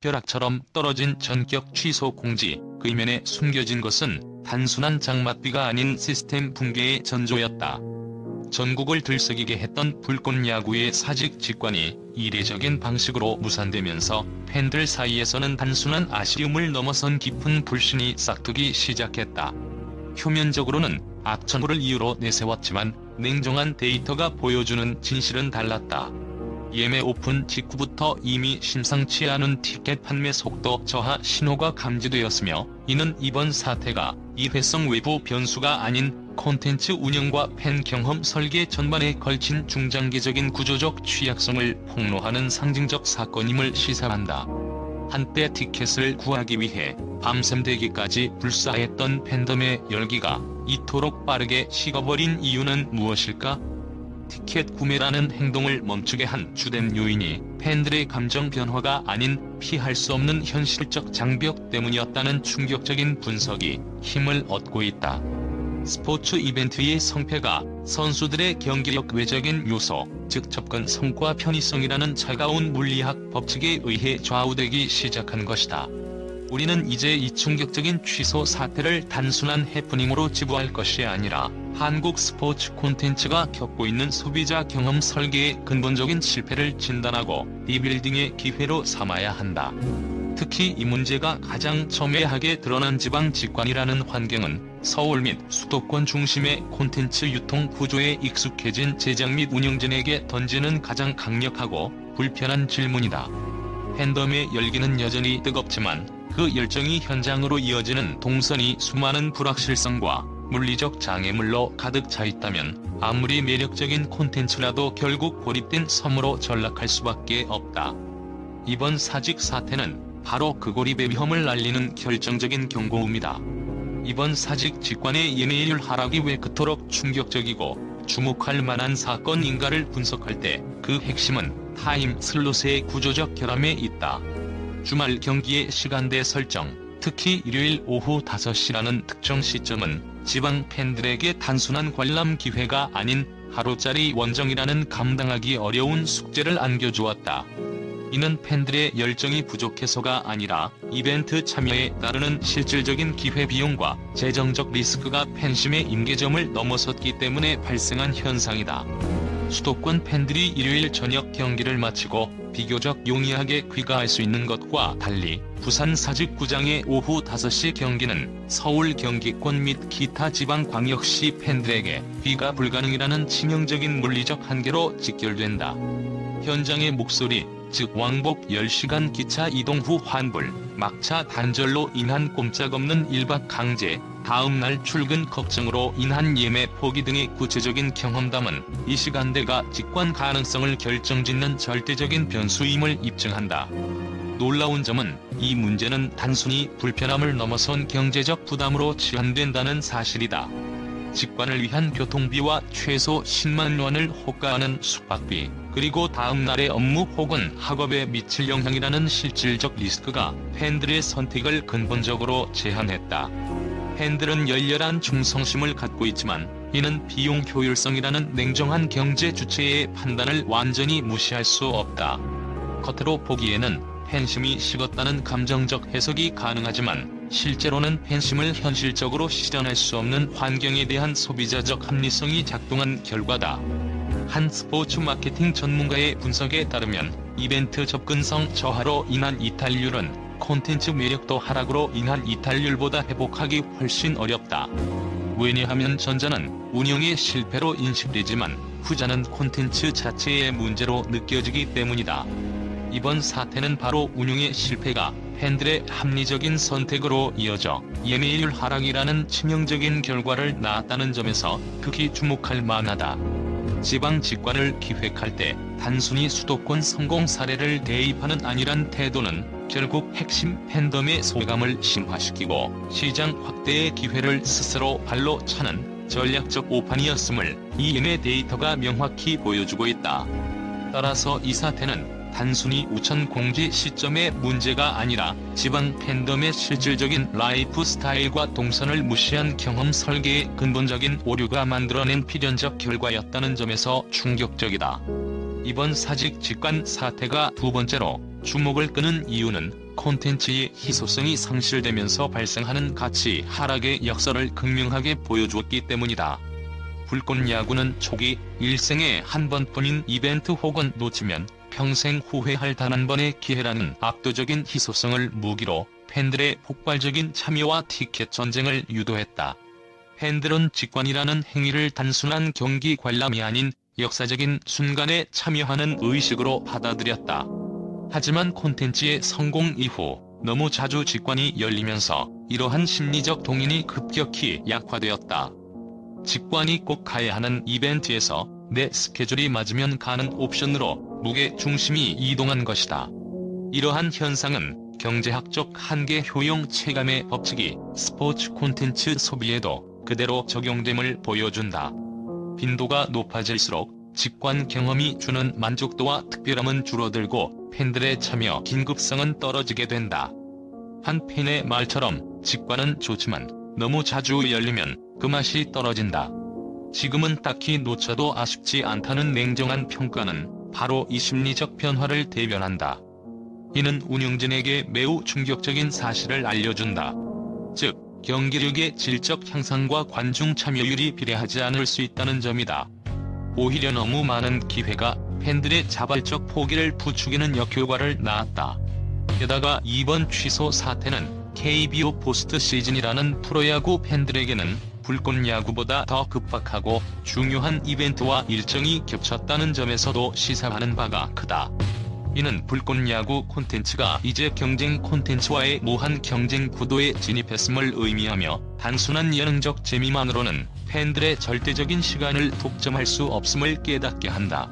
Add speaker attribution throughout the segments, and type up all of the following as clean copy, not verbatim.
Speaker 1: 벼락처럼 떨어진 전격 취소 공지, 그 이면에 숨겨진 것은 단순한 장맛비가 아닌 시스템 붕괴의 전조였다. 전국을 들썩이게 했던 불꽃 야구의 사직 직관이 이례적인 방식으로 무산되면서 팬들 사이에서는 단순한 아쉬움을 넘어선 깊은 불신이 싹트기 시작했다. 표면적으로는 악천후를 이유로 내세웠지만 냉정한 데이터가 보여주는 진실은 달랐다. 예매 오픈 직후부터 이미 심상치 않은 티켓 판매 속도 저하 신호가 감지되었으며, 이는 이번 사태가 이회성 외부 변수가 아닌 콘텐츠 운영과 팬 경험 설계 전반에 걸친 중장기적인 구조적 취약성을 폭로하는 상징적 사건임을 시사한다. 한때 티켓을 구하기 위해 밤샘 대기까지 불사했던 팬덤의 열기가 이토록 빠르게 식어버린 이유는 무엇일까? 티켓 구매라는 행동을 멈추게 한 주된 요인이 팬들의 감정 변화가 아닌 피할 수 없는 현실적 장벽 때문이었다는 충격적인 분석이 힘을 얻고 있다. 스포츠 이벤트의 성패가 선수들의 경기력 외적인 요소, 즉 접근 성과 편의성이라는 차가운 물리학 법칙에 의해 좌우되기 시작한 것이다. 우리는 이제 이 충격적인 취소 사태를 단순한 해프닝으로 지부할 것이 아니라 한국 스포츠 콘텐츠가 겪고 있는 소비자 경험 설계의 근본적인 실패를 진단하고 리빌딩의 기회로 삼아야 한다. 특히 이 문제가 가장 첨예하게 드러난 지방 직관이라는 환경은 서울 및 수도권 중심의 콘텐츠 유통 구조에 익숙해진 제작 및 운영진에게 던지는 가장 강력하고 불편한 질문이다. 팬덤의 열기는 여전히 뜨겁지만 그 열정이 현장으로 이어지는 동선이 수많은 불확실성과 물리적 장애물로 가득 차 있다면 아무리 매력적인 콘텐츠라도 결국 고립된 섬으로 전락할 수밖에 없다. 이번 사직 사태는 바로 그 고립의 위험을 알리는 결정적인 경고음이다. 이번 사직 직관의 예매율 하락이 왜 그토록 충격적이고 주목할 만한 사건인가를 분석할 때 그 핵심은 타임 슬롯의 구조적 결함에 있다. 주말 경기의 시간대 설정, 특히 일요일 오후 5시라는 특정 시점은 지방 팬들에게 단순한 관람 기회가 아닌 하루짜리 원정이라는 감당하기 어려운 숙제를 안겨주었다. 이는 팬들의 열정이 부족해서가 아니라 이벤트 참여에 따르는 실질적인 기회비용과 재정적 리스크가 팬심의 임계점을 넘어섰기 때문에 발생한 현상이다. 수도권 팬들이 일요일 저녁 경기를 마치고 비교적 용이하게 귀가할 수 있는 것과 달리 부산 사직구장의 오후 5시 경기는 서울 경기권 및 기타 지방광역시 팬들에게 귀가 불가능이라는 치명적인 물리적 한계로 직결된다. 현장의 목소리, 즉 왕복 10시간 기차 이동 후 환불, 막차 단절로 인한 꼼짝없는 1박 강제, 다음날 출근 걱정으로 인한 예매 포기 등의 구체적인 경험담은 이 시간대가 직관 가능성을 결정짓는 절대적인 변수임을 입증한다. 놀라운 점은 이 문제는 단순히 불편함을 넘어선 경제적 부담으로 치환된다는 사실이다. 직관을 위한 교통비와 최소 10만 원을 호가하는 숙박비, 그리고 다음날의 업무 혹은 학업에 미칠 영향이라는 실질적 리스크가 팬들의 선택을 근본적으로 제한했다. 팬들은 열렬한 충성심을 갖고 있지만 이는 비용 효율성이라는 냉정한 경제 주체의 판단을 완전히 무시할 수 없다. 겉으로 보기에는 팬심이 식었다는 감정적 해석이 가능하지만 실제로는 팬심을 현실적으로 실현할 수 없는 환경에 대한 소비자적 합리성이 작동한 결과다. 한 스포츠 마케팅 전문가의 분석에 따르면 이벤트 접근성 저하로 인한 이탈률은 콘텐츠 매력도 하락으로 인한 이탈률보다 회복하기 훨씬 어렵다. 왜냐하면 전자는 운영의 실패로 인식되지만 후자는 콘텐츠 자체의 문제로 느껴지기 때문이다. 이번 사태는 바로 운영의 실패가 팬들의 합리적인 선택으로 이어져 예매율 하락이라는 치명적인 결과를 낳았다는 점에서 극히 주목할 만하다. 지방 직관을 기획할 때 단순히 수도권 성공 사례를 대입하는 아니란 태도는 결국 핵심 팬덤의 소외감을 심화시키고 시장 확대의 기회를 스스로 발로 차는 전략적 오판이었음을 이 예매 데이터가 명확히 보여주고 있다. 따라서 이 사태는 단순히 우천 공지 시점의 문제가 아니라 지방 팬덤의 실질적인 라이프 스타일과 동선을 무시한 경험 설계의 근본적인 오류가 만들어낸 필연적 결과였다는 점에서 충격적이다. 이번 사직 직관 사태가 두 번째로 주목을 끄는 이유는 콘텐츠의 희소성이 상실되면서 발생하는 가치 하락의 역설을 극명하게 보여주었기 때문이다. 불꽃야구는 초기 일생에 한 번뿐인 이벤트 혹은 놓치면 평생 후회할 단 한 번의 기회라는 압도적인 희소성을 무기로 팬들의 폭발적인 참여와 티켓 전쟁을 유도했다. 팬들은 직관이라는 행위를 단순한 경기 관람이 아닌 역사적인 순간에 참여하는 의식으로 받아들였다. 하지만 콘텐츠의 성공 이후 너무 자주 직관이 열리면서 이러한 심리적 동인이 급격히 약화되었다. 직관이 꼭 가야 하는 이벤트에서 내 스케줄이 맞으면 가는 옵션으로 무게 중심이 이동한 것이다. 이러한 현상은 경제학적 한계 효용 체감의 법칙이 스포츠 콘텐츠 소비에도 그대로 적용됨을 보여준다. 빈도가 높아질수록 직관 경험이 주는 만족도와 특별함은 줄어들고 팬들의 참여 긴급성은 떨어지게 된다. 한 팬의 말처럼 직관은 좋지만 너무 자주 열리면 그 맛이 떨어진다. 지금은 딱히 놓쳐도 아쉽지 않다는 냉정한 평가는 바로 이 심리적 변화를 대변한다. 이는 운영진에게 매우 충격적인 사실을 알려준다. 즉, 경기력의 질적 향상과 관중 참여율이 비례하지 않을 수 있다는 점이다. 오히려 너무 많은 기회가 팬들의 자발적 포기를 부추기는 역효과를 낳았다. 게다가 이번 취소 사태는 KBO 포스트 시즌이라는 프로야구 팬들에게는 불꽃야구보다 더 급박하고 중요한 이벤트와 일정이 겹쳤다는 점에서도 시사하는 바가 크다. 이는 불꽃야구 콘텐츠가 이제 경쟁 콘텐츠와의 무한 경쟁 구도에 진입했음을 의미하며 단순한 예능적 재미만으로는 팬들의 절대적인 시간을 독점할 수 없음을 깨닫게 한다.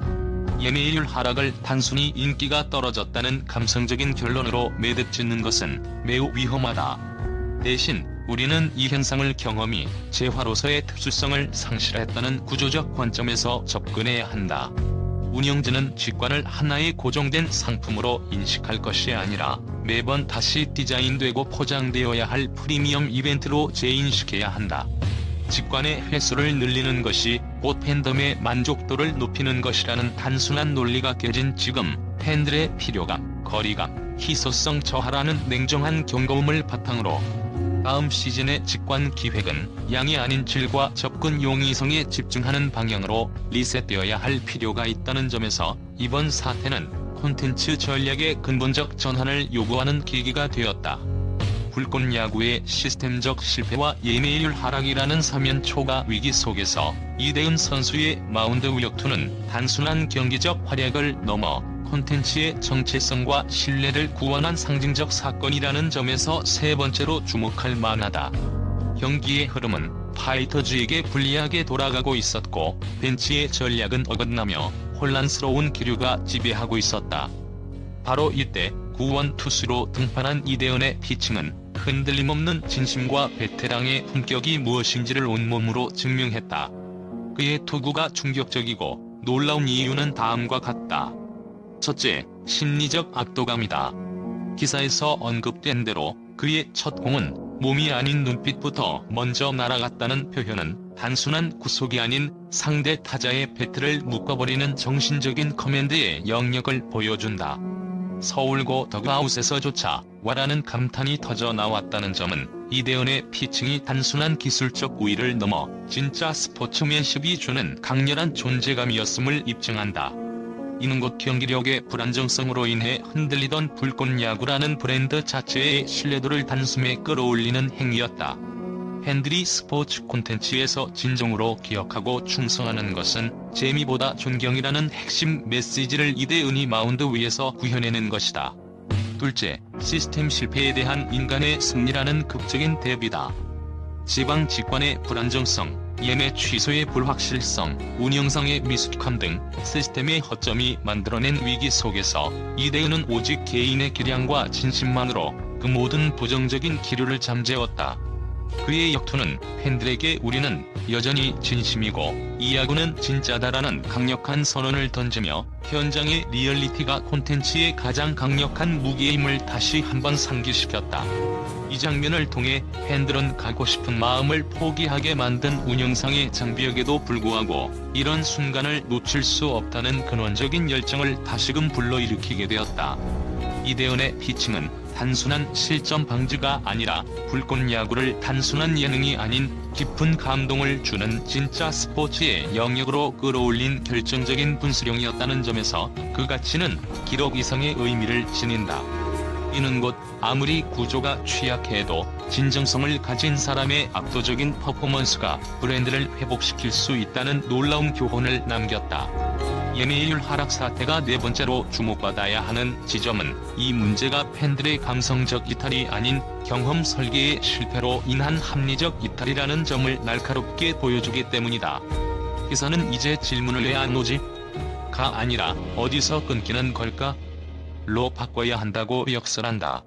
Speaker 1: 예매율 하락을 단순히 인기가 떨어졌다는 감성적인 결론으로 매듭짓는 것은 매우 위험하다. 대신 우리는 이 현상을 경험이 재화로서의 특수성을 상실했다는 구조적 관점에서 접근해야 한다. 운영진은 직관을 하나의 고정된 상품으로 인식할 것이 아니라 매번 다시 디자인되고 포장되어야 할 프리미엄 이벤트로 재인식해야 한다. 직관의 횟수를 늘리는 것이 곧 팬덤의 만족도를 높이는 것이라는 단순한 논리가 깨진 지금 팬들의 필요감, 거리감, 희소성 저하라는 냉정한 경고음을 바탕으로 다음 시즌의 직관 기획은 양이 아닌 질과 접근 용이성에 집중하는 방향으로 리셋되어야 할 필요가 있다는 점에서 이번 사태는 콘텐츠 전략의 근본적 전환을 요구하는 계기가 되었다. 불꽃야구의 시스템적 실패와 예매율 하락이라는 사면초가 위기 속에서 이대은 선수의 마운드 위력투는 단순한 경기적 활약을 넘어 콘텐츠의 정체성과 신뢰를 구원한 상징적 사건이라는 점에서 세 번째로 주목할 만하다. 경기의 흐름은 파이터즈에게 불리하게 돌아가고 있었고 벤치의 전략은 어긋나며 혼란스러운 기류가 지배하고 있었다. 바로 이때 구원 투수로 등판한 이대은의 피칭은 흔들림 없는 진심과 베테랑의 품격이 무엇인지를 온몸으로 증명했다. 그의 투구가 충격적이고 놀라운 이유는 다음과 같다. 첫째, 심리적 압도감이다. 기사에서 언급된 대로 그의 첫 공은 몸이 아닌 눈빛부터 먼저 날아갔다는 표현은 단순한 구속이 아닌 상대 타자의 배트를 묶어버리는 정신적인 커맨드의 영역을 보여준다. 서울고 더그아웃에서조차 와라는 감탄이 터져 나왔다는 점은 이대은의 피칭이 단순한 기술적 우위를 넘어 진짜 스포츠맨십이 주는 강렬한 존재감이었음을 입증한다. 이는 곧 경기력의 불안정성으로 인해 흔들리던 불꽃야구라는 브랜드 자체의 신뢰도를 단숨에 끌어올리는 행위였다. 팬들이 스포츠 콘텐츠에서 진정으로 기억하고 충성하는 것은 재미보다 존경이라는 핵심 메시지를 이대은이 마운드 위에서 구현해낸 것이다. 둘째, 시스템 실패에 대한 인간의 승리라는 극적인 대비다. 지방 직관의 불안정성, 예매 취소의 불확실성, 운영상의 미숙함 등 시스템의 허점이 만들어낸 위기 속에서 이대은은 오직 개인의 기량과 진심만으로 그 모든 부정적인 기류를 잠재웠다. 그의 역투는 팬들에게 우리는 여전히 진심이고 이 야구는 진짜다라는 강력한 선언을 던지며 현장의 리얼리티가 콘텐츠의 가장 강력한 무기임을 다시 한번 상기시켰다. 이 장면을 통해 팬들은 가고 싶은 마음을 포기하게 만든 운영상의 장벽에도 불구하고 이런 순간을 놓칠 수 없다는 근원적인 열정을 다시금 불러일으키게 되었다. 이대현의 피칭은 단순한 실점 방지가 아니라 불꽃 야구를 단순한 예능이 아닌 깊은 감동을 주는 진짜 스포츠의 영역으로 끌어올린 결정적인 분수령이었다는 점에서 그 가치는 기록 이상의 의미를 지닌다. 이는 곧 아무리 구조가 취약해도 진정성을 가진 사람의 압도적인 퍼포먼스가 브랜드를 회복시킬 수 있다는 놀라운 교훈을 남겼다. 예매율 하락 사태가 네 번째로 주목받아야 하는 지점은 이 문제가 팬들의 감성적 이탈이 아닌 경험 설계의 실패로 인한 합리적 이탈이라는 점을 날카롭게 보여주기 때문이다. 기사는 이제 질문을 왜 안 오지? 가 아니라 어디서 끊기는 걸까? 로 바꿔야 한다고 역설한다.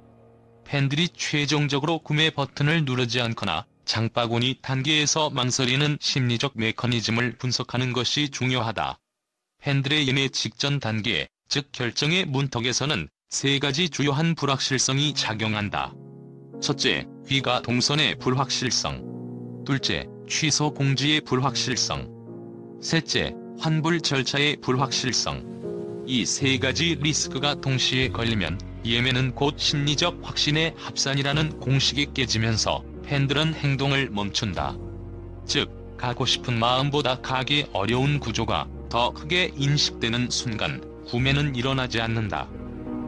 Speaker 1: 팬들이 최종적으로 구매 버튼을 누르지 않거나 장바구니 단계에서 망설이는 심리적 메커니즘을 분석하는 것이 중요하다. 팬들의 예매 직전 단계, 즉 결정의 문턱에서는 세 가지 주요한 불확실성이 작용한다. 첫째, 귀가 동선의 불확실성. 둘째, 취소 공지의 불확실성. 셋째, 환불 절차의 불확실성. 이 세 가지 리스크가 동시에 걸리면 예매는 곧 심리적 확신의 합산이라는 공식이 깨지면서 팬들은 행동을 멈춘다. 즉, 가고 싶은 마음보다 가기 어려운 구조가 더 크게 인식되는 순간 구매는 일어나지 않는다.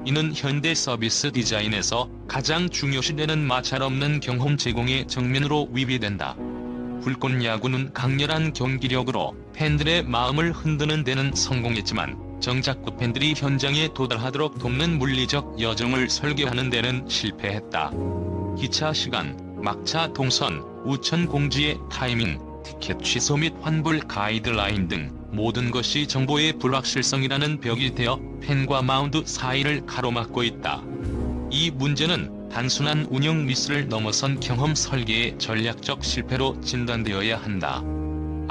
Speaker 1: 이는 현대 서비스 디자인에서 가장 중요시되는 마찰 없는 경험 제공의 정면으로 위배된다. 불꽃 야구는 강렬한 경기력으로 팬들의 마음을 흔드는 데는 성공했지만 정작 그 팬들이 현장에 도달하도록 돕는 물리적 여정을 설계하는 데는 실패했다. 기차 시간, 막차 동선, 우천 공지의 타이밍, 티켓 취소 및 환불 가이드라인 등 모든 것이 정보의 불확실성이라는 벽이 되어 팬과 마운드 사이를 가로막고 있다. 이 문제는 단순한 운영 미스를 넘어선 경험 설계의 전략적 실패로 진단되어야 한다.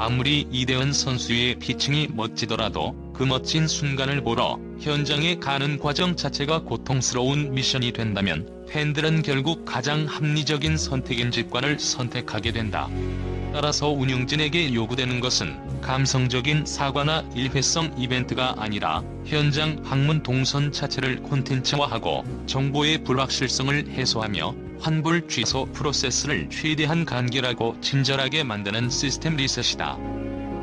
Speaker 1: 아무리 이대현 선수의 피칭이 멋지더라도 그 멋진 순간을 보러 현장에 가는 과정 자체가 고통스러운 미션이 된다면 팬들은 결국 가장 합리적인 선택인 직관을 선택하게 된다. 따라서 운영진에게 요구되는 것은 감성적인 사과나 일회성 이벤트가 아니라 현장 방문 동선 자체를 콘텐츠화하고 정보의 불확실성을 해소하며 환불 취소 프로세스를 최대한 간결하고 친절하게 만드는 시스템 리셋이다.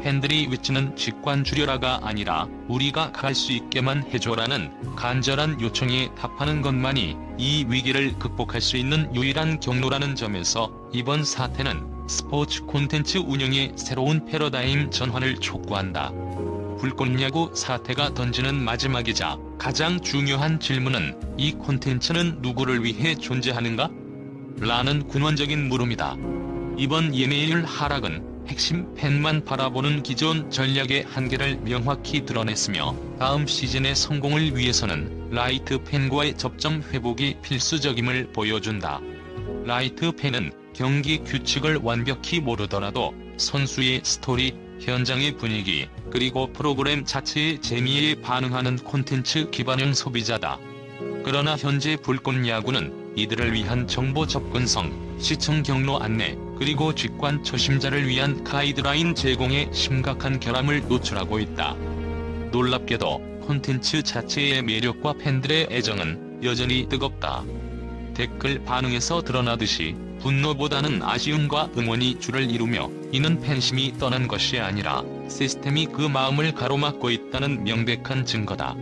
Speaker 1: 팬들이 외치는 직관 줄여라가 아니라 우리가 갈 수 있게만 해줘라는 간절한 요청에 답하는 것만이 이 위기를 극복할 수 있는 유일한 경로라는 점에서 이번 사태는 스포츠 콘텐츠 운영의 새로운 패러다임 전환을 촉구한다. 불꽃 야구 사태가 던지는 마지막이자 가장 중요한 질문은 이 콘텐츠는 누구를 위해 존재하는가? 라는 근원적인 물음이다. 이번 예매율 하락은 핵심 팬만 바라보는 기존 전략의 한계를 명확히 드러냈으며 다음 시즌의 성공을 위해서는 라이트 팬과의 접점 회복이 필수적임을 보여준다. 라이트 팬은 경기 규칙을 완벽히 모르더라도 선수의 스토리, 현장의 분위기, 그리고 프로그램 자체의 재미에 반응하는 콘텐츠 기반형 소비자다. 그러나 현재 불꽃 야구는 이들을 위한 정보 접근성, 시청 경로 안내, 그리고 직관 초심자를 위한 가이드라인 제공에 심각한 결함을 노출하고 있다. 놀랍게도 콘텐츠 자체의 매력과 팬들의 애정은 여전히 뜨겁다. 댓글 반응에서 드러나듯이 분노보다는 아쉬움과 응원이 주를 이루며 이는 팬심이 떠난 것이 아니라 시스템이 그 마음을 가로막고 있다는 명백한 증거다.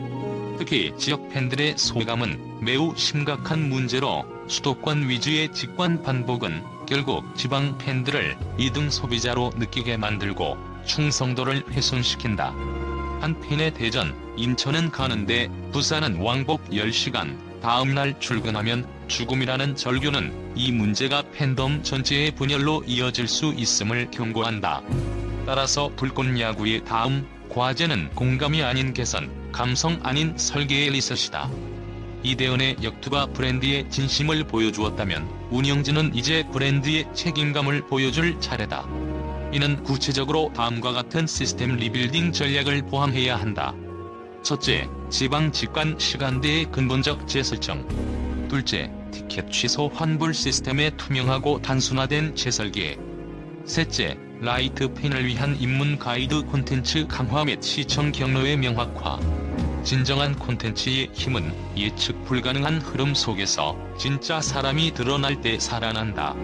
Speaker 1: 특히 지역 팬들의 소외감은 매우 심각한 문제로 수도권 위주의 직관 반복은 결국 지방 팬들을 2등 소비자로 느끼게 만들고 충성도를 훼손시킨다. 한 팬의 대전, 인천은 가는데 부산은 왕복 10시간, 다음날 출근하면 죽음이라는 절규는 이 문제가 팬덤 전체의 분열로 이어질 수 있음을 경고한다. 따라서 불꽃 야구의 다음 과제는 공감이 아닌 개선, 감성 아닌 설계의 리셋이다. 이대현의 역투가 브랜드의 진심을 보여주었다면 운영진은 이제 브랜드의 책임감을 보여줄 차례다. 이는 구체적으로 다음과 같은 시스템 리빌딩 전략을 포함해야 한다. 첫째, 지방 직관 시간대의 근본적 재설정. 둘째, 티켓 취소 환불 시스템의 투명하고 단순화된 재설계. 셋째, 라이트 팬을 위한 입문 가이드 콘텐츠 강화 및 시청 경로의 명확화. 진정한 콘텐츠의 힘은 예측 불가능한 흐름 속에서 진짜 사람이 드러날 때 살아난다.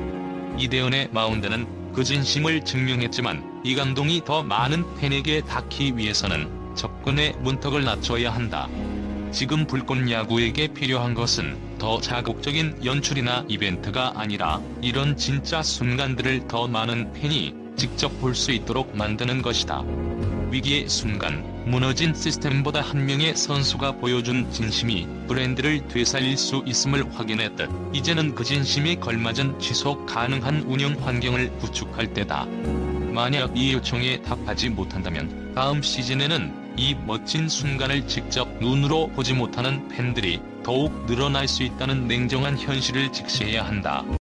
Speaker 1: 이대현의 마운드는 그 진심을 증명했지만 이 감동이 더 많은 팬에게 닿기 위해서는 접근의 문턱을 낮춰야 한다. 지금 불꽃야구에게 필요한 것은 더 자극적인 연출이나 이벤트가 아니라 이런 진짜 순간들을 더 많은 팬이 직접 볼 수 있도록 만드는 것이다. 위기의 순간, 무너진 시스템보다 한 명의 선수가 보여준 진심이 브랜드를 되살릴 수 있음을 확인했듯 이제는 그 진심에 걸맞은 지속 가능한 운영 환경을 구축할 때다. 만약 이 요청에 답하지 못한다면 다음 시즌에는 이 멋진 순간을 직접 눈으로 보지 못하는 팬들이 더욱 늘어날 수 있다는 냉정한 현실을 직시해야 한다.